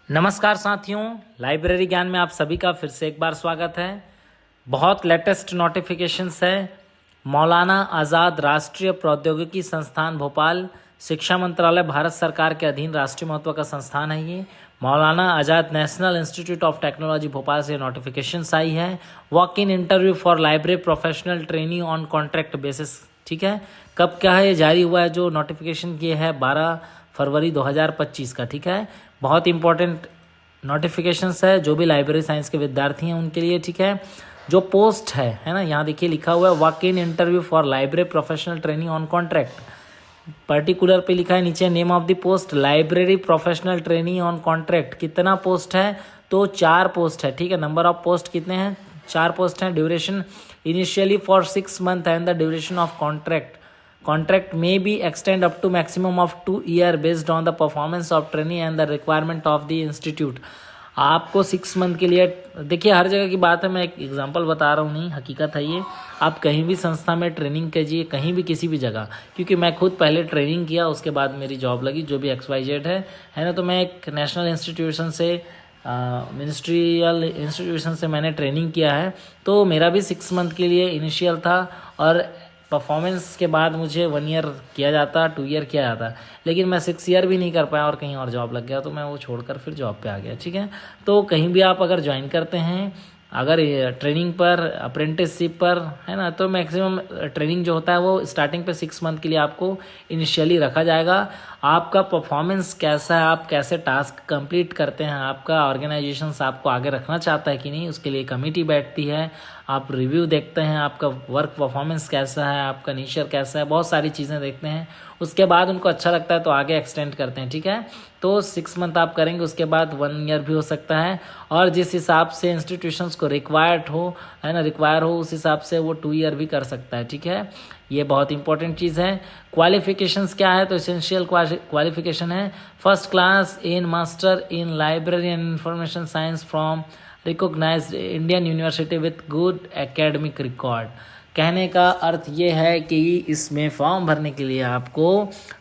नमस्कार साथियों, लाइब्रेरी ज्ञान में आप सभी का फिर से एक बार स्वागत है। बहुत लेटेस्ट नोटिफिकेशंस है। मौलाना आज़ाद राष्ट्रीय प्रौद्योगिकी संस्थान भोपाल, शिक्षा मंत्रालय भारत सरकार के अधीन राष्ट्रीय महत्व का संस्थान है। ये Maulana Azad national institute of technology Bhopal से नोटिफिकेशंस आई है। Walk in interview for library professional trainee on contract basis. ठीक है, कब क्या है ये जारी हुआ है? जो नोटिफिकेशन ये है 12 फरवरी 2025 का। ठीक है, बहुत इंपॉर्टेंट नोटिफिकेशंस है जो भी लाइब्रेरी साइंस के विद्यार्थी हैं उनके लिए। ठीक है, जो पोस्ट है ना, यहाँ देखिए लिखा हुआ है walk in interview for library professional training on contract. Particular पे लिखा है नीचे name of the post library professional training on contract. कितना पोस्ट है? तो 4 पोस्ट है। ठीक है, नंबर ऑफ पोस्ट कितने हैं? 4 पोस्ट हैं। Duration initially for 6 month and the duration of Contract may be extend up to maximum of 2 years based on the performance of trainee and the requirement of the institute। आपको 6 month के लिए, देखिए हर जगह की बात है, मैं एक एग्जांपल बता रहा हूँ, नहीं हकीकत है ये। आप कहीं भी संस्था में ट्रेनिंग कीजिए, कहीं भी किसी भी जगह, क्योंकि मैं खुद पहले ट्रेनिंग किया, उसके बाद मेरी जॉब लगी, जो भी XYZ है ना। तो मैं एक नेशनल इंस्टीट्यूशन से मिनिस्ट्रियल इंस्टीट्यूशन से मैंने ट्रेनिंग किया है। तो मेरा भी 6 मंथ के लिए इनिशियल था और परफॉर्मेंस के बाद मुझे 1 ईयर किया जाता, 2 ईयर किया जाता, लेकिन मैं 6 ईयर भी नहीं कर पाया और कहीं और जॉब लग गया, तो मैं वो छोड़कर फिर जॉब पे आ गया। ठीक है, तो कहीं भी आप अगर ज्वाइन करते हैं, अगर ट्रेनिंग पर, अप्रेंटिसशिप पर, है ना, तो मैक्सिमम ट्रेनिंग जो होता है वो स्टार्टिंग पे 6 मंथ के लिए आपको इनिशियली रखा जाएगा। आपका परफॉर्मेंस कैसा है, आप कैसे टास्क कंप्लीट करते हैं, आपका ऑर्गेनाइजेशन आपको आगे रखना चाहता है कि नहीं, उसके लिए कमेटी बैठती है। आप रिव्यू देखते हैं, आपका वर्क परफॉर्मेंस कैसा है, आपका नेचर कैसा है, बहुत सारी चीज़ें देखते हैं। उसके बाद उनको अच्छा लगता है तो आगे एक्सटेंड करते हैं। ठीक है, तो 6 मंथ आप करेंगे, उसके बाद 1 ईयर भी हो सकता है, और जिस हिसाब से इंस्टीट्यूशंस को रिक्वायर हो उस हिसाब से वो 2 ईयर भी कर सकता है। ठीक है, ये बहुत इंपॉर्टेंट चीज़ है। क्वालिफिकेशंस क्या है? तो एसेंशियल क्वालिफिकेशन है first class in master in library and information science from recognised Indian university with good academic record. कहने का अर्थ ये है कि इसमें फॉर्म भरने के लिए आपको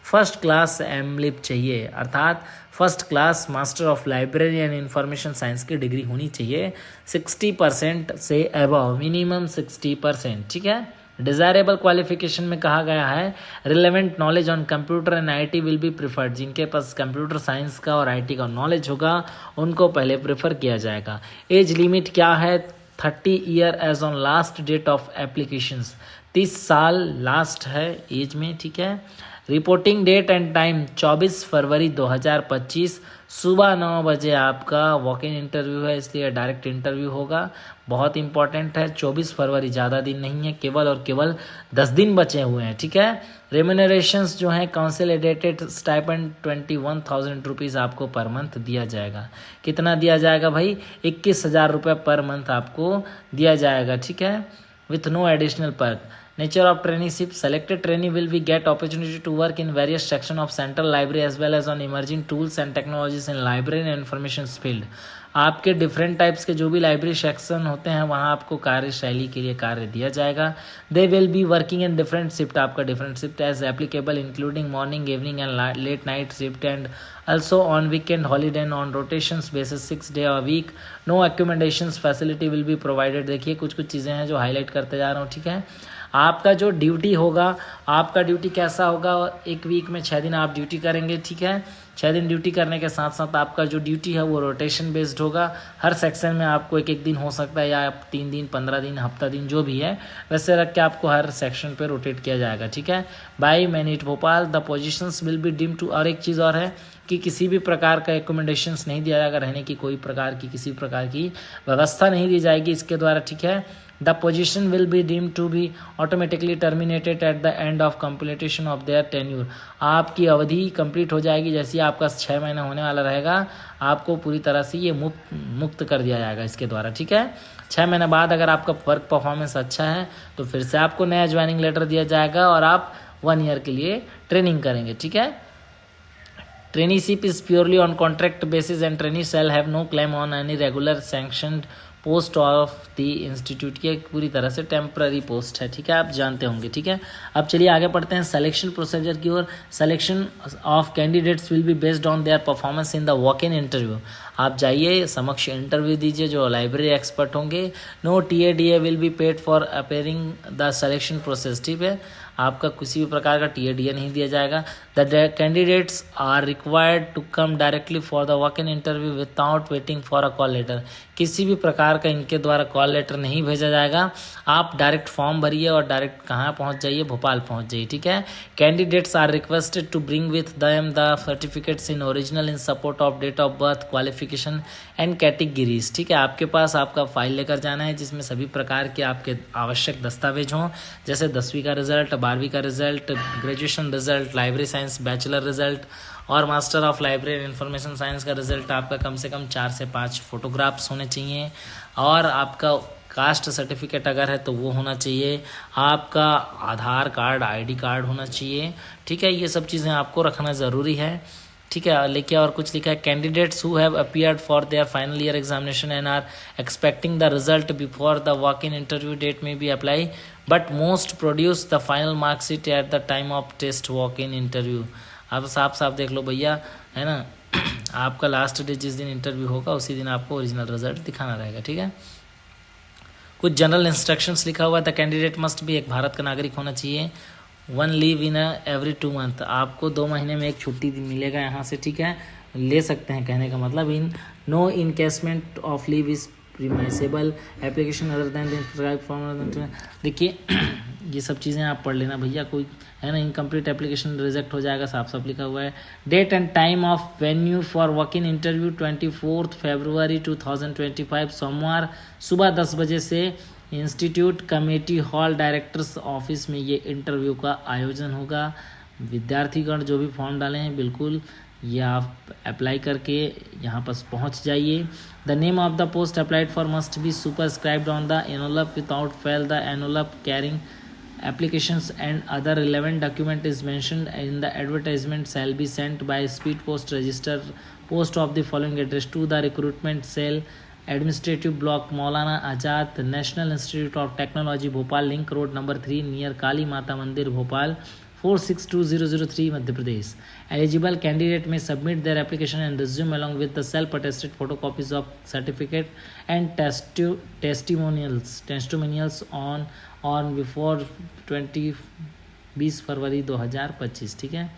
फर्स्ट क्लास एमलिप चाहिए, अर्थात first class master of library and information science की डिग्री होनी चाहिए 60% से अबव, मिनिमम 60%। ठीक है, डिज़ायरेबल क्वालिफिकेशन में कहा गया है relevant knowledge on computer and IT will be preferred. जिनके पास कंप्यूटर साइंस का और आईटी का नॉलेज होगा उनको पहले प्रेफर किया जाएगा। एज लिमिट क्या है? 30 year age on last date of applications. 30 साल लास्ट है एज में। ठीक है, रिपोर्टिंग डेट एंड टाइम 24 फरवरी 2025 सुबह 9 बजे आपका वॉक इन इंटरव्यू है, इसलिए डायरेक्ट इंटरव्यू होगा। बहुत इंपॉर्टेंट है, 24 फरवरी, ज़्यादा दिन नहीं है, केवल और केवल 10 दिन बचे हुए हैं। ठीक है, रेम्यूनरेशंस जो हैं कंसोलिडेटेड स्टाइपेंड 21,000 रुपीज़ आपको पर मंथ दिया जाएगा। कितना दिया जाएगा भाई? 21,000 रुपये पर मंथ आपको दिया जाएगा। ठीक है, with no additional perk. Nature of traineeship: selected trainee will be get opportunity to work in various section of central library as well as on emerging tools and technologies in library and information field। आपके different types के जो भी library section होते हैं वहाँ आपको कार्यशैली के लिए कार्य दिया जाएगा। They will be working in different shift, आपका different shift as applicable including morning, evening and late night shift and also on weekend, holiday and on rotations basis 6 day a week। no accommodations facility will be provided। देखिए कुछ चीज़ें हैं जो highlight करते जा रहा हूँ। ठीक है, आपका जो ड्यूटी होगा, आपका ड्यूटी कैसा होगा? एक वीक में 6 दिन आप ड्यूटी करेंगे। ठीक है, 6 दिन ड्यूटी करने के साथ साथ आपका जो ड्यूटी है वो रोटेशन बेस्ड होगा। हर सेक्शन में आपको एक दिन हो सकता है, या 3 दिन, 15 दिन, हफ्ता दिन, जो भी है वैसे रख के आपको हर सेक्शन पे रोटेट किया जाएगा। ठीक है, by MANIT Bhopal the positions will be deem to. और एक चीज़ और है कि किसी भी प्रकार का एकोमोडेशंस नहीं दिया जाएगा, रहने की कोई प्रकार की किसी प्रकार की व्यवस्था नहीं दी जाएगी इसके द्वारा। ठीक है, the position will be deem to be automatically terminated at the end of completion of their tenure. आपकी अवधि कंप्लीट हो जाएगी, जैसे आपका 6 महीना होने वाला रहेगा, आपको पूरी तरह से ये मुक्त कर दिया जाएगा इसके द्वारा। ठीक है, 6 महीने बाद अगर आपका वर्क परफॉर्मेंस अच्छा है तो फिर से आपको नया ज्वाइनिंग लेटर दिया जाएगा और आप 1 ईयर के लिए ट्रेनिंग करेंगे। ठीक है, traineeship is purely on contract basis and trainee shall have no claim on any regular sanctioned post of the institute की एक पूरी तरह से टेम्पररी पोस्ट है, ठीक है, आप जानते होंगे, ठीक है। अब चलिए आगे पढ़ते हैं सिलेक्शन प्रोसीजर की ओर। Selection of candidates will be based on their performance in the walk in interview. आप जाइए, समक्ष इंटरव्यू दीजिए, जो लाइब्रेरी एक्सपर्ट होंगे। No TADA will be paid for appearing the selection process, ठीक है, आपका किसी भी प्रकार का TADA नहीं दिया जाएगा। The candidates are required to come directly for the walk in interview without waiting for a call letter. किसी भी प्रकार का इनके द्वारा कॉल लेटर नहीं भेजा जाएगा। आप डायरेक्ट फॉर्म भरिए और डायरेक्ट कहाँ पहुँच जाइए, भोपाल पहुँच जाइए, ठीक है। Candidates are requested to bring with them the certificates in original in support of date of birth, qualification and categories, ठीक है। आपके पास आपका फाइल लेकर जाना है जिसमें सभी प्रकार के आपके आवश्यक दस्तावेज हों, जैसे 10वीं का रिजल्ट, 12वीं का result, graduation result, library science bachelor result और master of library information science का रिजल्ट। आपका कम से कम 4 से 5 फोटोग्राफ्स होने चाहिए और आपका कास्ट सर्टिफिकेट अगर है तो वो होना चाहिए। आपका आधार कार्ड, ID कार्ड होना चाहिए, ठीक है। ये सब चीज़ें आपको रखना ज़रूरी है, ठीक है। लेकिन और कुछ लिखा है, candidates who have appeared for their final year examination and are expecting the result before the walk in interview date may be apply but must produce the final marksheet at the time of test walk in interview. आप साफ साफ देख लो भैया, है ना, आपका last day जिस दिन इंटरव्यू होगा उसी दिन आपको ओरिजिनल रिजल्ट दिखाना रहेगा, ठीक है। कुछ जनरल इंस्ट्रक्शंस लिखा हुआ है। द कैंडिडेट मस्ट भी एक भारत का नागरिक होना चाहिए। 1 लीव इन एवरी 2 मंथ, आपको 2 महीने में एक छुट्टी मिलेगा यहाँ से, ठीक है, ले सकते हैं, कहने का मतलब। In no encashment of leave is reimbursable application other than form. देखिए ये सब चीज़ें आप पढ़ लेना भैया, कोई है ना, इनकम्प्लीट एप्लीकेशन रिजेक्ट हो जाएगा, साफ साफ लिखा हुआ है। Date and time of venue for walk in interview 24 फरवरी 2025 सोमवार सुबह 10 बजे से institute committee hall directors office में ये इंटरव्यू का आयोजन होगा। विद्यार्थीगण जो भी फॉर्म डाले हैं बिल्कुल ये आप अप्लाई करके यहाँ पर पहुँच जाइए। The name of the post applied for must be superscribed on the envelope without fail the envelope carrying applications and other relevant document is mentioned in the advertisement shall be sent by speed post register post of the following address to the recruitment cell administrative block Maulana Azad National Institute of Technology Bhopal link road number 3 near Kali Mata Mandir Bhopal 462003 Madhya Pradesh. Eligible candidate may submit their application and resume along with the self-attested photocopies of certificate and testimonials on before 20 फरवरी 2025, ठीक है।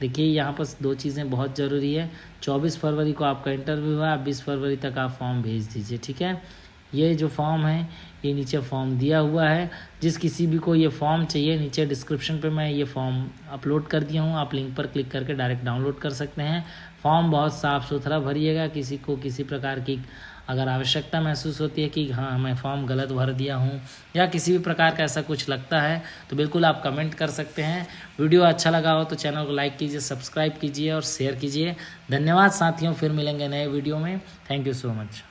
देखिए यहाँ पर 2 चीज़ें बहुत ज़रूरी है। 24 फरवरी को आपका इंटरव्यू हुआ, 20 फरवरी तक आप फॉर्म भेज दीजिए, ठीक है। ये जो फॉर्म है ये नीचे फॉर्म दिया हुआ है, जिस किसी भी को ये फॉर्म चाहिए नीचे डिस्क्रिप्शन पे मैं ये फॉर्म अपलोड कर दिया हूँ, आप लिंक पर क्लिक करके डायरेक्ट डाउनलोड कर सकते हैं। फॉर्म बहुत साफ़ सुथरा भरिएगा, किसी को किसी प्रकार की अगर आवश्यकता महसूस होती है कि हाँ मैं फॉर्म गलत भर दिया हूँ या किसी भी प्रकार का ऐसा कुछ लगता है तो बिल्कुल आप कमेंट कर सकते हैं। वीडियो अच्छा लगा हो तो चैनल को लाइक कीजिए, सब्सक्राइब कीजिए और शेयर कीजिए। धन्यवाद साथियों, फिर मिलेंगे नए वीडियो में। Thank you so much.